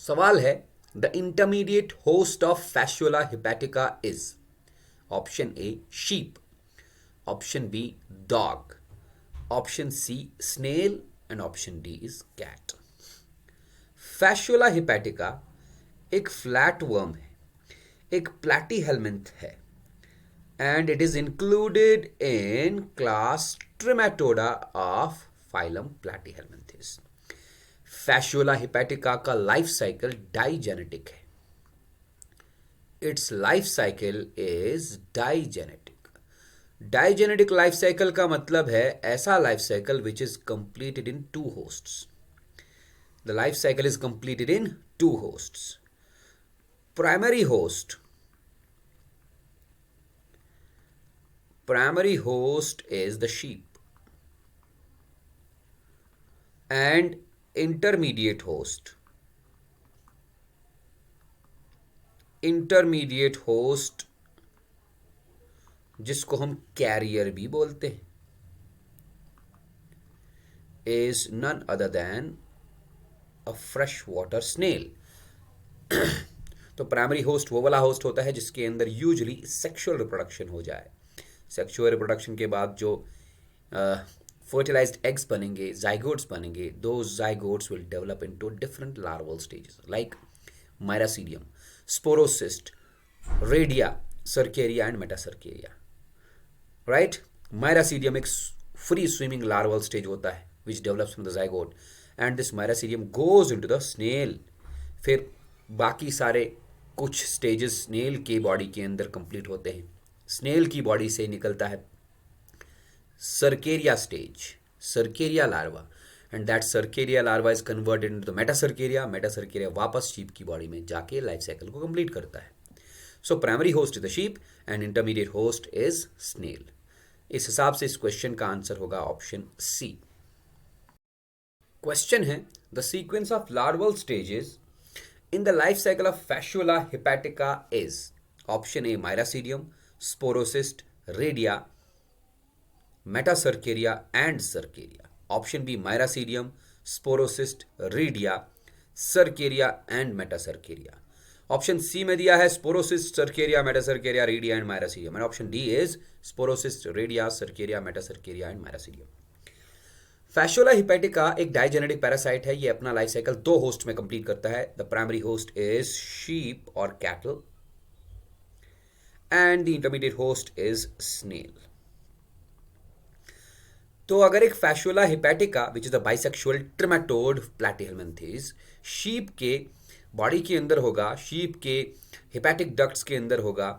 सवाल है, the intermediate host of Fasciola hepatica is option A sheep, option B dog, option C snail and option D is cat. Fasciola hepatica एक flat worm है, एक प्लैटीहेलमिंथ है, and it is included in class Trematoda of phylum Platyhelminthes। Fasciola hepatica का life cycle digenetic है। Its life cycle is digenetic. Digenetic life cycle का मतलब है ऐसा life cycle which is completed in two hosts. The life cycle is completed in two hosts. Primary host is the sheep, and intermediate host जिसको हम career भी बोलते हैं is none other than a freshwater snail। तो primary host वो वाला host होता है जिसके अंदर यूजुअली सेक्सुअल रिप्रोडक्शन हो जाए। सेक्सुअल रिप्रोडक्शन के बाद जो फर्टिलाइज्ड एग्स बनेंगे, जाइगोट्स बनेंगे, those zygotes will develop into different larval stages like miracidium, sporocyst, redia, cercaria and metacercaria. Right, miracidium एक फ्री स्विमिंग लार्वल स्टेज होता है which develops from the zygote, and this miracidium goes into the snail. फिर बाकी सारे कुछ stages snail के body के अंदर कंप्लीट होते हैं। स्नेल की बॉडी से निकलता है cercaria stage, cercaria larva, and that cercaria larva is converted into the metacercaria. Metacercaria वापस शीप की बॉडी में जाके लाइफ साइकिल को कंप्लीट करता है। So primary host is the sheep and intermediate host is snail. इस हिसाब से इस क्वेश्चन का आंसर होगा ऑप्शन सी। क्वेश्चन है, the sequence of larval stages in the life cycle of Fasciola hepatica is option A Myracidium, Sporocyst, Radia, Metacercaria and Cercaria, option B Myracidium, Sporocyst, Radia, Cercaria and Metacercaria, option C में दिया है Sporocyst, Cercaria, Metacercaria, Radia and Myracidium, and option D is Sporocyst, Radia, Cercaria, Metacercaria and Myracidium। Fasciola hepatica एक digenetic parasite है। ये अपना life cycle दो host में complete करता है। The primary host is sheep और cattle and the intermediate host is snail. तो अगर एक Fasciola hepatica which is the bisexual trematode platyhelminthes sheep के बॉडी के अंदर होगा, शीप के हिपैटिक डक्ट्स के अंदर होगा,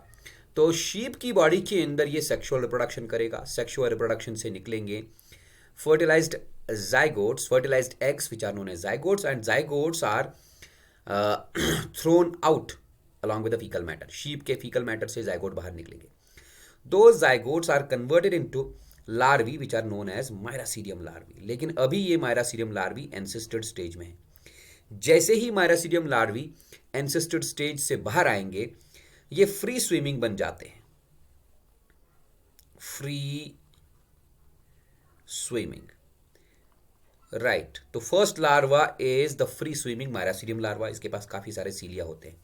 तो शीप की बॉडी के अंदर ये सेक्सुअल रिप्रोडक्शन करेगा। सेक्सुअल रिप्रोडक्शन से निकलेंगे fertilized zygotes, fertilized eggs which are known as zygotes, and zygotes are thrown out along with the fecal matter। sheep के fecal matter से zygote बाहर निकलेंगे। those zygotes are converted into larvae which are known as myracidium larvae। लेकिन अभी ये myracidium larvae encysted stage में है। जैसे ही myracidium larvae encysted stage से बाहर आएंगे ये फ्री स्विमिंग बन जाते हैं। Free swimming, right. तो first larva is the free swimming miracidium larva. इसके पास काफी सारे सीलिया होते हैं।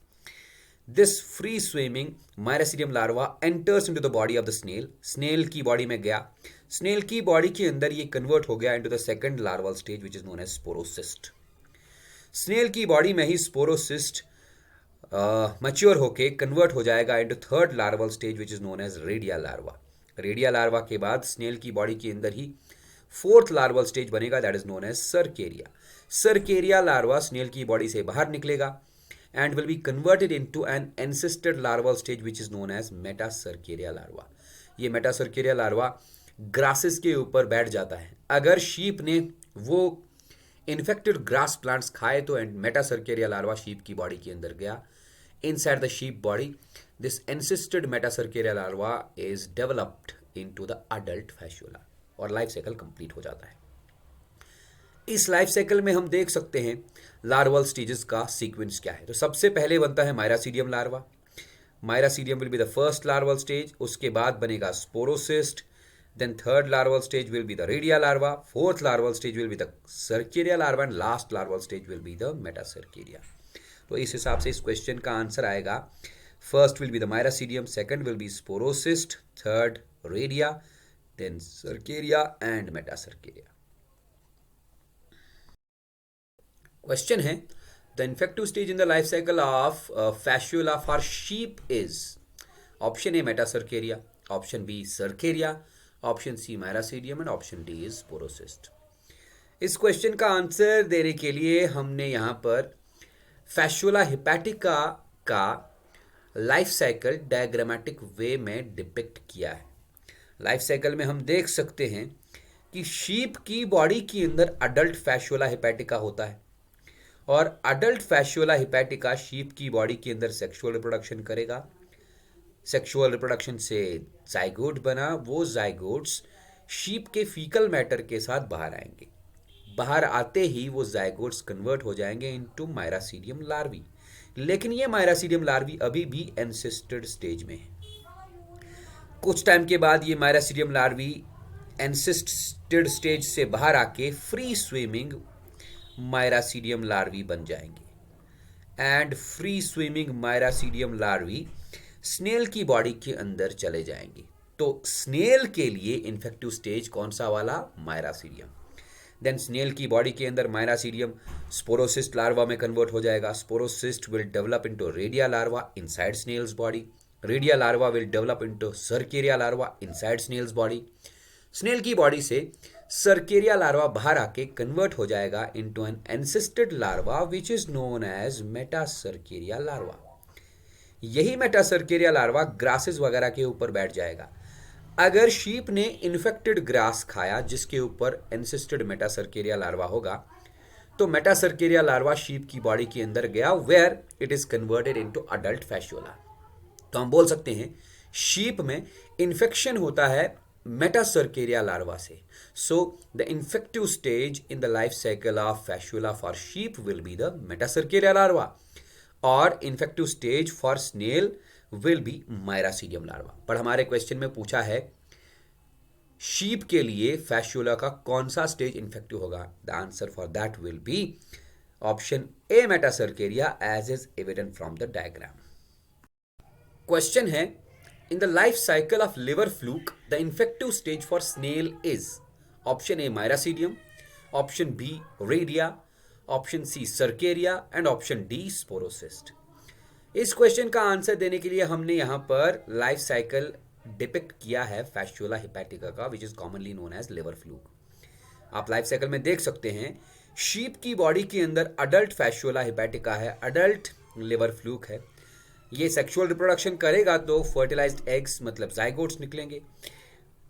This free swimming miracidium larva enters into the body of the snail. Snail की बॉडी में गया, स्नेल की बॉडी के अंदर ये कन्वर्ट हो गया into the second larval stage which is known as sporocyst. Snail की बॉडी में ही स्पोरोसिस्ट मैच्योर होके कन्वर्ट हो जाएगा into third larval stage which is known as redia larva. Redia larva के बाद स्नेल की बॉडी के अंदर ही फोर्थ लार्वल स्टेज बनेगा, that is known as cercaria. Cercaria larva snail की बॉडी से बाहर निकलेगा and will be converted into an encysted larval stage which is known as metacercaria larva. ये मेटासर्केरिया लार्वा ग्रासेस के ऊपर बैठ जाता है। अगर शीप ने वो इन्फेक्टेड ग्रास प्लांट्स खाए तो मेटासर्केरिया लार्वा शीप की बॉडी के अंदर गया। Inside the sheep body, this encysted metacercaria larva is developed into the adult fasciola और लाइफ साइकिल कंप्लीट हो जाता है। इस लाइफ साइकिल में हम देख सकते हैं लार्वल स्टेजेस का सीक्वेंस क्या है। तो सबसे पहले बनता है miracidium larva. Miracidium will be the first larval stage, उसके बाद बनेगा sporocyst, then third larval stage will be the redia larva, fourth larval stage will be the cercaria larva and last larval stage will be the metacercaria. तो इस हिसाब से इस question का answer आएगा, first will be the miracidium, second will be sporocyst, third redia, then cercaria and metacercaria. Question है, the infective stage in the life cycle of Fasciola for sheep is, option A metacercaria, option B cercaria, option C miracidium and option D is sporocyst. इस question का answer देने के लिए हमने यहाँ पर Fasciola hepatica का लाइफ साइकिल डायग्रामेटिक वे में डिपिक्ट किया है। लाइफ साइकिल में हम देख सकते हैं कि शीप की बॉडी के अंदर अडल्ट फैस्यूला हिपैटिका होता है और अडल्ट फैस्यूला हिपैटिका शीप की बॉडी के अंदर सेक्सुअल रिप्रोडक्शन करेगा। सेक्सुअल रिप्रोडक्शन से जाइगोट बना, वो जाइगोट्स शीप के फीकल मैटर के साथ बाहर आएंगे। बाहर आते ही वो जाइगोट्स कन्वर्ट हो जाएंगे इनटू माइरासीडियम लार्वी, लेकिन ये माइरासीडियम लार्वी अभी भी एंसिस्टेड स्टेज में है। कुछ टाइम के बाद ये माइरासीडियम लार्वी एंसिस्टेड स्टेज से बाहर आके फ्री स्विमिंग माइरासीडियम लार्वी बन जाएंगे and free swimming miracidium larvae snail की बॉडी के अंदर चले जाएंगे। तो स्नेल के लिए इन्फेक्टिव स्टेज कौन सा वाला? माइरासीडियम। देन स्नेल की बॉडी के अंदर माइरासीडियम स्पोरोसिस्ट लार्वा में कन्वर्ट हो जाएगा। Sporocyst will develop into redia larva inside snail's body. Redia larva will develop into cercaria larva inside snail's body. Snail की बॉडी से सर्केरिया लार्वा बाहर आके कन्वर्ट हो जाएगा into an encysted larva which is known as metacercaria larva. यही metacercaria larva grasses वगैरह के ऊपर बैठ जाएगा। अगर शीप ने इन्फेक्टेड ग्रास खाया जिसके ऊपर एंसिस्टेड मेटासर्केरिया लार्वा होगा, तो मेटासर्केरिया लार्वा शीप की बॉडी के अंदर गया where it is converted into adult Fasciola. तो हम बोल सकते हैं शीप में इन्फेक्शन होता है मेटासर्केरिया लार्वा से। So the infective stage in the life cycle of Fasciola for sheep will be the metacercaria larva और infective stage for snail will be miracidium larva. पर हमारे क्वेश्चन में पूछा है शीप के लिए फैस्यूला का कौन सा स्टेज इन्फेक्टिव होगा? The answer for that will be option A metacercaria as is evident from the diagram. Question है, in the life cycle of liver fluke the infective stage for snail is, option A miracidium, option B redia, option C cercaria and option D sporocyst. इस question का answer देने के लिए हमने यहां पर life cycle depict किया है फैस्यूला हिपैटिका का which is commonly known as liver fluke. आप लाइफ साइकिल में देख सकते हैं शीप की बॉडी के अंदर अडल्ट फैस्यूला हिपैटिका है, अडल्ट लिवर फ्लूक है। ये सेक्सुअल रिप्रोडक्शन करेगा तो फर्टिलाइज्ड एग्स मतलब जाइगोट्स निकलेंगे।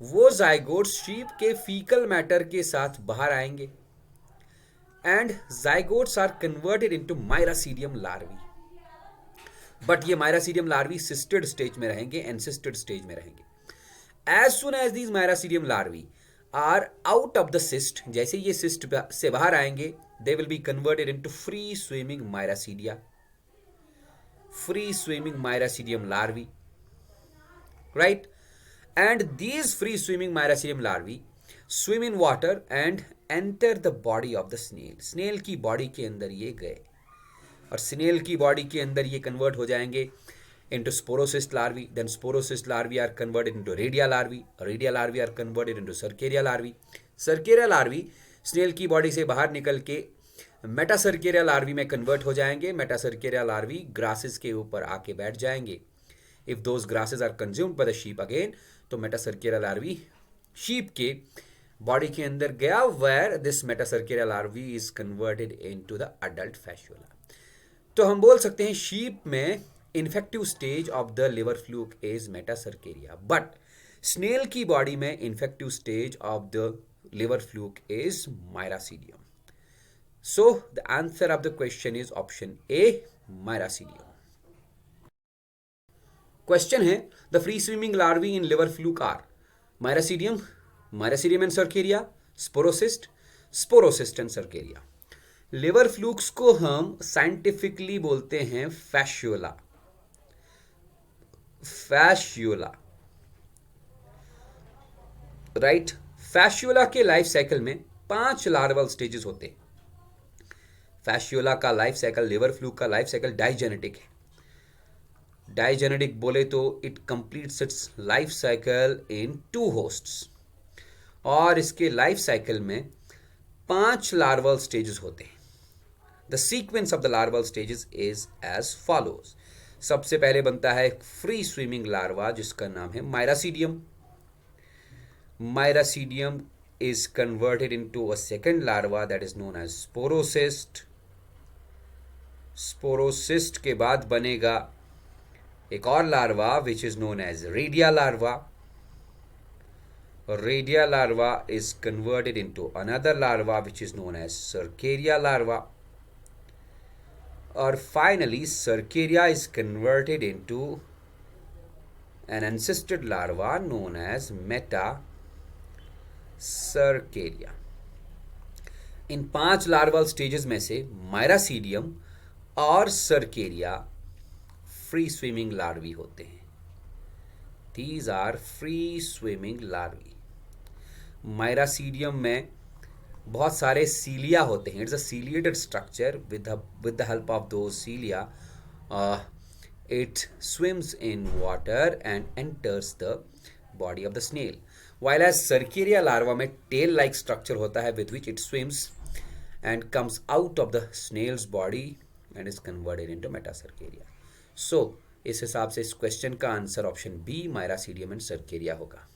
वो जाइगोट्स शीप के फीकल मैटर के साथ बाहर आएंगे and zygotes are converted into miracidium larvae. But ये माइरासीडियम लार्वी सिस्टेड स्टेज में रहेंगे, एंसिस्टेड स्टेज में रहेंगे। As soon as these miracidium larvae are out of the cyst, जैसे ये सिस्ट से बाहर आएंगे, they will be converted into free swimming miracidia, free swimming Myracidium larvae, right? And these free swimming Myracidium larvae swim in water and enter the body of the snail. snail की body के अंदर ये गए और snail की body के अंदर ये कन्वर्ट हो जाएंगे into sporocyst larvae. Then sporocyst larvae are converted into radia larvae. Radia larvae are converted into Serkeria larvae. Serkeria larvae snail की बॉडी से बाहर निकल के मेटासर्केरिया लार्वी में कन्वर्ट हो जाएंगे। मेटासर्केरिया लार्वी ग्रासेस के ऊपर आके बैठ जाएंगे। If those grasses are consumed by the sheep again, तो मेटासर्केरिया लार्वी शीप के बॉडी के अंदर गया where this metacercaria larvae is converted into the adult Fasciola. तो हम बोल सकते हैं शीप में infective stage of the liver fluke is metacercaria, but snail की बॉडी में infective stage of the liver fluke is miracidium. So the answer of the question is option A, Myracidium. Question है, the free swimming larvae in liver fluke are Myracidium, Myracidium and Serkeria, Sporocyst, Sporocyst and Serkeria. Liver flukes को हम scientifically बोलते हैं fasciola, fasciola, right. Fasciola के life cycle में 5 larval stages होते हैं। फैशियोला का लाइफ साइकिल, लिवर फ्लूक का लाइफ साइकिल डाइजेनेटिक है. डाइजेनेटिक बोले तो it completes it's life cycle in 2 hosts. और इसके लाइफ साइकिल में 5 लार्वल स्टेजेस होते हैं. The sequence of the larval stages is as follows. सबसे पहले बनता है फ्री स्विमिंग लार्वा जिसका नाम है माइरासीडियम. माइरासीडियम is converted into a second larva that is known as sporocyst. Sporocyst के बाद बनेगा एक और larva which is known as radia larva. Radia larva is converted into another larva which is known as Cercaria larva. और finally Cercaria is converted into an ancestor larva known as Meta cercaria. इन 5 larval stages में से माइरासीडियम और cercaria free swimming larvae होते हैं. These are free swimming larvae. Miracidium में बहुत सारे सीलिया होते हैं. It's a ciliated structure. With the help of दो cilia it swims in water and enters the body of the snail. While as Cercaria larva में tail like structure होता है with which it swims and comes out of the snail's body and is converted into metacercaria. So इस हिसाब से इस question का answer option B miracidium and cercaria होगा.